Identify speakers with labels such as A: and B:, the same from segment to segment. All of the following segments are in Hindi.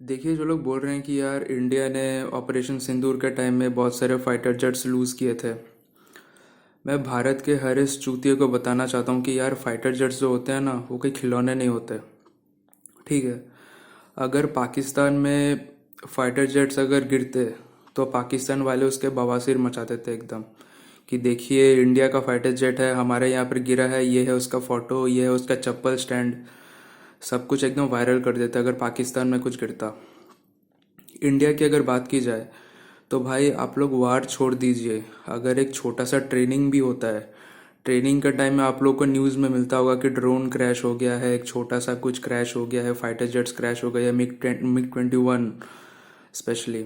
A: देखिए, जो लोग बोल रहे हैं कि यार इंडिया ने ऑपरेशन सिंदूर के टाइम में बहुत सारे फाइटर जेट्स लूज़ किए थे। मैं भारत के हर इस चूतिए को बताना चाहता हूँ कि यार फाइटर जेट्स जो होते हैं ना, वो कोई खिलौने नहीं होते। ठीक है। अगर पाकिस्तान में फाइटर जेट्स अगर गिरते तो पाकिस्तान वाले उसके बवासीर मचाते थे एकदम, कि देखिए इंडिया का फाइटर जेट है, हमारे यहाँ पर गिरा है, ये है उसका फ़ोटो, ये है उसका चप्पल स्टैंड। सब कुछ एकदम वायरल कर देते अगर पाकिस्तान में कुछ गिरता। इंडिया की अगर बात की जाए तो भाई आप लोग वार छोड़ दीजिए। अगर एक छोटा सा ट्रेनिंग भी होता है, ट्रेनिंग के टाइम में आप लोग को न्यूज़ में मिलता होगा कि ड्रोन क्रैश हो गया है, एक छोटा सा कुछ क्रैश हो गया है, फाइटर जेट्स क्रैश हो गए हैं, मिग 21 स्पेशली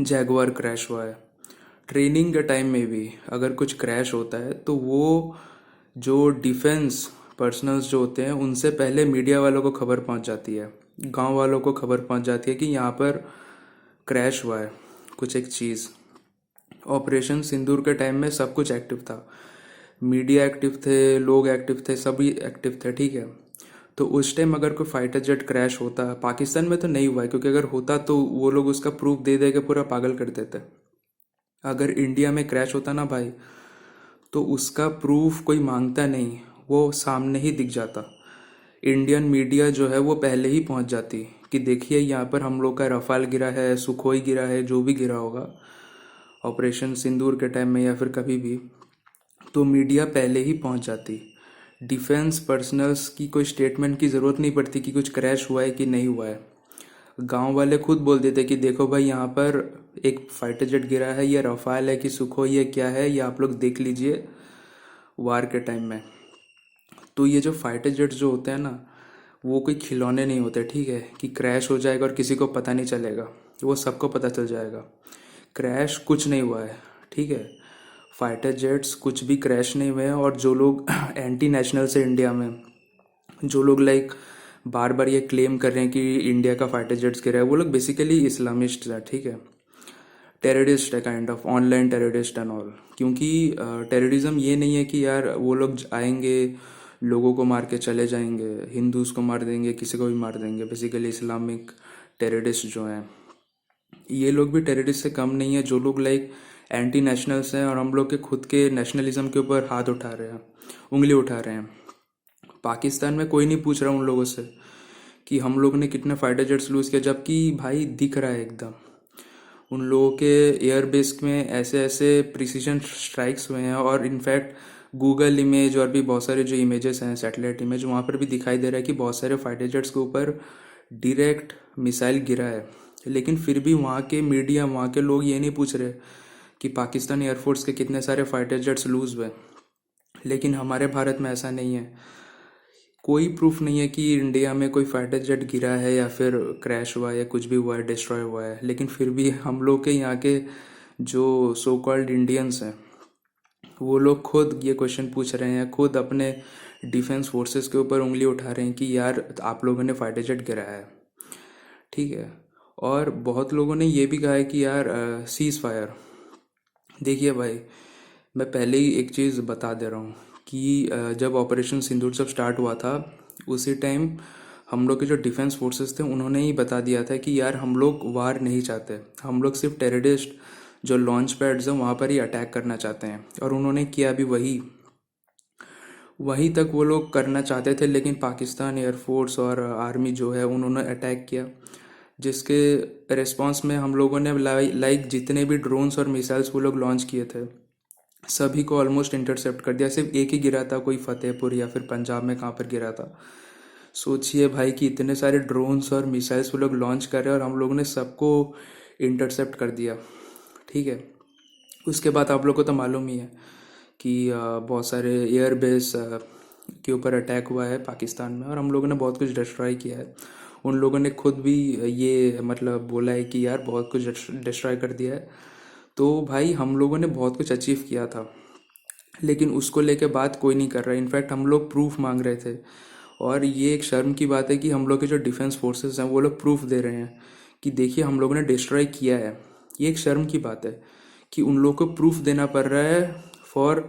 A: जैगवार क्रैश हुआ है। ट्रेनिंग के टाइम में भी अगर कुछ क्रैश होता है तो वो जो डिफेंस पर्सनल्स जो होते हैं उनसे पहले मीडिया वालों को खबर पहुंच जाती है, गांव वालों को खबर पहुंच जाती है कि यहाँ पर क्रैश हुआ है कुछ एक चीज़। ऑपरेशन सिंदूर के टाइम में सब कुछ एक्टिव था, मीडिया एक्टिव थे, लोग एक्टिव थे, सभी एक्टिव थे। ठीक है। तो उस टाइम अगर कोई फाइटर जेट क्रैश होता, पाकिस्तान में तो नहीं हुआ है क्योंकि अगर होता तो वो लोग उसका प्रूफ दे दे के पूरा पागल कर देते। अगर इंडिया में क्रैश होता ना भाई, तो उसका प्रूफ कोई मांगता नहीं, वो सामने ही दिख जाता। इंडियन मीडिया जो है वो पहले ही पहुंच जाती कि देखिए यहाँ पर हम लोग का रफाल गिरा है, सुखोई गिरा है, जो भी गिरा होगा ऑपरेशन सिंदूर के टाइम में या फिर कभी भी, तो मीडिया पहले ही पहुंच जाती। डिफेंस पर्सनल्स की कोई स्टेटमेंट की ज़रूरत नहीं पड़ती कि कुछ क्रैश हुआ है कि नहीं हुआ है। गांव वाले खुद बोल देते कि देखो भाई यहाँ पर एक फाइटर जेट गिरा है, ये रफाल है कि सुखोई है, क्या है ये आप लोग देख लीजिए वार के टाइम में। तो ये जो फाइटर जेट्स जो होते हैं ना, वो कोई खिलौने नहीं होते। ठीक है, कि क्रैश हो जाएगा और किसी को पता नहीं चलेगा, वो सबको पता चल जाएगा। क्रैश कुछ नहीं हुआ है। ठीक है। फाइटर जेट्स कुछ भी क्रैश नहीं हुए हैं। और जो लोग एंटी नेशनल से इंडिया में, जो लोग लाइक बार बार ये क्लेम कर रहे हैं कि इंडिया का फाइटर जेट्स गिरा है, वो लोग बेसिकली इस्लामिस्ट हैं। ठीक है। टेररिस्ट है, kind of online terrorist and all. क्योंकि टेररिज्म ये नहीं है कि यार वो लोग आएंगे, लोगों को मार के चले जाएंगे, हिंदूज को मार देंगे, किसी को भी मार देंगे। बेसिकली इस्लामिक टेररिस्ट जो हैं, ये लोग भी टेररिस्ट से कम नहीं है। जो लोग लाइक एंटी नेशनल्स हैं और हम लोग के खुद के नेशनलिज्म के ऊपर हाथ उठा रहे हैं, उंगली उठा रहे हैं। पाकिस्तान में कोई नहीं पूछ रहा उन लोगों से कि हम लोग ने कितने फाइटर जेट्स लूज़ किया, जबकि भाई दिख रहा है एकदम। उन लोगों के एयरबेस में ऐसे ऐसे प्रिसीजन स्ट्राइक्स हुए हैं। और इनफैक्ट गूगल इमेज और भी बहुत सारे जो इमेजेस हैं, सैटेलाइट इमेज, वहाँ पर भी दिखाई दे रहा है कि बहुत सारे फाइटर जेट्स के ऊपर डायरेक्ट मिसाइल गिरा है। लेकिन फिर भी वहाँ के मीडिया, वहाँ के लोग ये नहीं पूछ रहे कि पाकिस्तान एयरफोर्स के कितने सारे फाइटर जेट्स लूज हुए। लेकिन हमारे भारत में ऐसा नहीं है। कोई प्रूफ नहीं है कि इंडिया में कोई फाइटर जेट गिरा है या फिर क्रैश हुआ है या कुछ भी हुआ है, डिस्ट्रॉय हुआ है। लेकिन फिर भी हम लोग के यहाँ के जो सो कॉल्ड इंडियंस हैं, वो लोग खुद ये क्वेश्चन पूछ रहे हैं, खुद अपने डिफेंस फोर्सेस के ऊपर उंगली उठा रहे हैं कि यार आप लोगों ने फाइटर जेट गिराया है। ठीक है। और बहुत लोगों ने ये भी कहा है कि यार सीज़ फायर। देखिए भाई, मैं पहले ही एक चीज़ बता दे रहा हूँ कि जब ऑपरेशन सिंदूर जब स्टार्ट हुआ था, उसी टाइम हम लोग के जो डिफेंस फोर्सेस थे उन्होंने ही बता दिया था कि यार हम लोग वार नहीं चाहते, हम लोग सिर्फ टेररिस्ट जो लॉन्च पैड्स हैं वहाँ पर ही अटैक करना चाहते हैं। और उन्होंने किया भी वही, वहीं तक वो लोग करना चाहते थे। लेकिन पाकिस्तान एयरफोर्स और आर्मी जो है उन्होंने अटैक किया, जिसके रिस्पांस में हम लोगों ने लाइक जितने भी ड्रोन्स और मिसाइल्स वो लोग लॉन्च किए थे, सभी को ऑलमोस्ट इंटरसेप्ट कर दिया। सिर्फ एक ही गिरा था, कोई फतेहपुर या फिर पंजाब में कहाँ पर गिरा था। सोचिए भाई कि इतने सारे ड्रोन्स और मिसाइल्स वो लोग लॉन्च कर रहे हैं और हम लोगों ने सबको इंटरसेप्ट कर दिया। ठीक है। उसके बाद आप लोग को तो मालूम ही है कि बहुत सारे एयरबेस के ऊपर अटैक हुआ है पाकिस्तान में और हम लोगों ने बहुत कुछ डिस्ट्रॉय किया है। उन लोगों ने खुद भी ये मतलब बोला है कि यार बहुत कुछ डिस्ट्रॉय कर दिया है। तो भाई हम लोगों ने बहुत कुछ अचीव किया था, लेकिन उसको लेके बात कोई नहीं कर रहा है। इनफैक्ट हम लोग प्रूफ मांग रहे थे। और ये एक शर्म की बात है कि हम लोग के जो डिफेंस फोर्सेस हैं वो लोग प्रूफ दे रहे हैं कि देखिए हम लोगों ने डिस्ट्रॉय किया है। ये एक शर्म की बात है कि उन लोगों को प्रूफ देना पड़ रहा है फॉर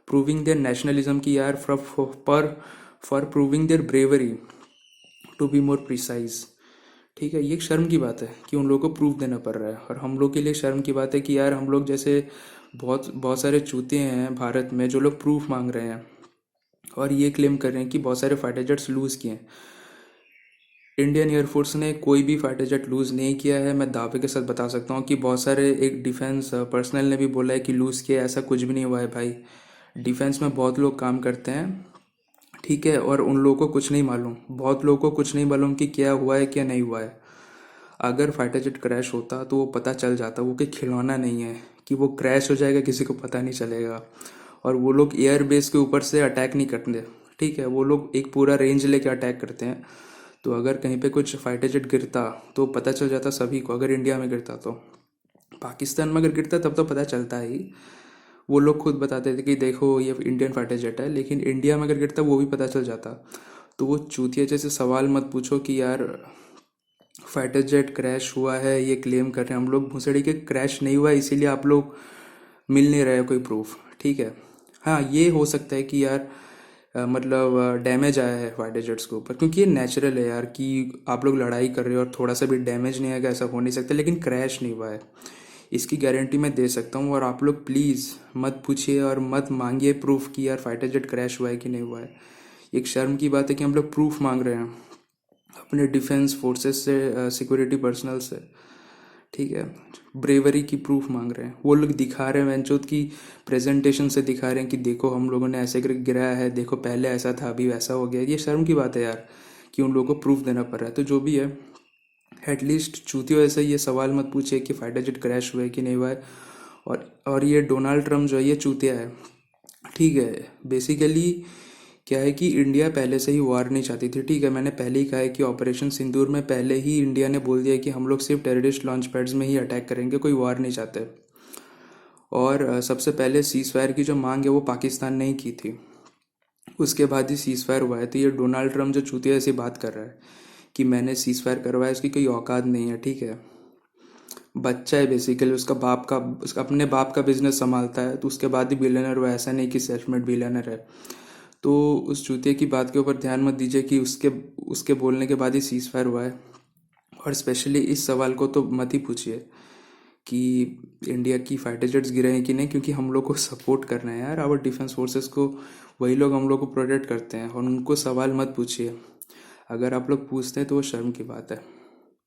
A: प्रूविंग देयर नेशनलिज्म की यार, for proving their bravery, to be more precise. ठीक है, ये एक शर्म की बात है कि उन लोगों को प्रूफ देना पड़ रहा है। और हम लोग के लिए शर्म की बात है कि यार हम लोग जैसे बहुत बहुत सारे चूते हैं भारत में जो लोग प्रूफ मांग रहे हैं और ये क्लेम कर रहे हैं कि बहुत सारे फाइटर जेट्स लूज़ किए हैं। इंडियन एयरफोर्स ने कोई भी फाइटर जेट लूज़ नहीं किया है। मैं दावे के साथ बता सकता हूँ कि बहुत सारे एक डिफेंस पर्सनल ने भी बोला है कि लूज़ किया है, ऐसा कुछ भी नहीं हुआ है भाई। डिफेंस में बहुत लोग काम करते हैं, ठीक है, और उन लोगों को कुछ नहीं मालूम, बहुत लोगों को कुछ नहीं मालूम कि क्या हुआ है क्या नहीं हुआ है। अगर फाइटर जेट क्रैश होता तो वो पता चल जाता, वो कोई खिलौना नहीं है कि वो क्रैश हो जाएगा किसी को पता नहीं चलेगा। और वो लोग एयर बेस के ऊपर से अटैक नहीं करते, ठीक है, वो लोग एक पूरा रेंज लेके अटैक करते हैं। तो अगर कहीं पे कुछ फाइटर जेट गिरता तो पता चल जाता सभी को। अगर इंडिया में गिरता तो, पाकिस्तान में अगर गिरता तब तो पता चलता ही, वो लोग खुद बताते थे कि देखो ये इंडियन फाइटर जेट है। लेकिन इंडिया में अगर गिरता वो भी पता चल जाता। तो वो चूतिया जैसे सवाल मत पूछो कि यार फाइटर जेट क्रैश हुआ है, ये क्लेम कर रहे हैं हम लोग भूसड़ी के क्रैश नहीं हुआ है, इसीलिए आप लोग मिल नहीं रहे कोई प्रूफ, ठीक है। हाँ, ये हो सकता है कि यार मतलब डैमेज आया है फाइटर जेट्स के ऊपर, क्योंकि ये नेचुरल है यार कि आप लोग लड़ाई कर रहे हो और थोड़ा सा भी डैमेज नहीं आएगा, ऐसा हो नहीं सकता। लेकिन क्रैश नहीं हुआ है, इसकी गारंटी मैं दे सकता हूँ। और आप लोग प्लीज़ मत पूछिए और मत मांगिए प्रूफ कि यार फाइटर जेट क्रैश हुआ है कि नहीं हुआ है। एक शर्म की बात है कि हम लोग प्रूफ मांग रहे हैं अपने डिफेंस फोर्सेस से, सिक्योरिटी पर्सनल से, ठीक है। ब्रेवरी की प्रूफ मांग रहे हैं, वो लोग दिखा रहे हैं वेंचोद की प्रेजेंटेशन से दिखा रहे हैं कि देखो हम लोगों ने ऐसे करके गिराया है, देखो पहले ऐसा था अभी वैसा हो गया। ये शर्म की बात है यार कि उन लोगों को प्रूफ देना पड़ रहा है। तो जो भी है, एटलीस्ट चूतियों ऐसे ये सवाल मत पूछिए कि फाइटर जेट क्रैश हुआ है कि नहीं हुआ है। और ये डोनाल्ड ट्रम्प जो है ये चूतिया है, ठीक है। बेसिकली क्या है कि इंडिया पहले से ही वार नहीं चाहती थी, ठीक है। मैंने पहले ही कहा है कि ऑपरेशन सिंदूर में पहले ही इंडिया ने बोल दिया कि हम लोग सिर्फ टेररिस्ट लॉन्च पैड्स में ही अटैक करेंगे, कोई वार नहीं चाहते। और सबसे पहले सीज फायर की जो मांग है वो पाकिस्तान ने ही की थी, उसके बाद ही सीज फायर हुआ है। तो ये डोनाल्ड ट्रम्प जो चूतिया ऐसी बात कर रहा है कि मैंने सीज फायर करवाया, इसकी कोई औकात नहीं है, ठीक है। बच्चा है बेसिकली, उसका अपने बाप का बिजनेस संभालता है, तो उसके बाद ही बिलियनर हुआ, ऐसा नहीं कि सेल्फ मेड बिलियनर है। तो उस चूतिया की बात के ऊपर ध्यान मत दीजिए कि उसके उसके बोलने के बाद ही सीज फायर हुआ है। और स्पेशली इस सवाल को तो मत ही पूछिए कि इंडिया की फाइटर जेट्स गिरे हैं कि नहीं, क्योंकि हम लोग को सपोर्ट करना है यार आवर डिफेंस फोर्सेस को। वही लोग हम लोग को प्रोटेक्ट करते हैं और उनको सवाल मत पूछिए। अगर आप लोग पूछते हैं तो वो शर्म की बात है।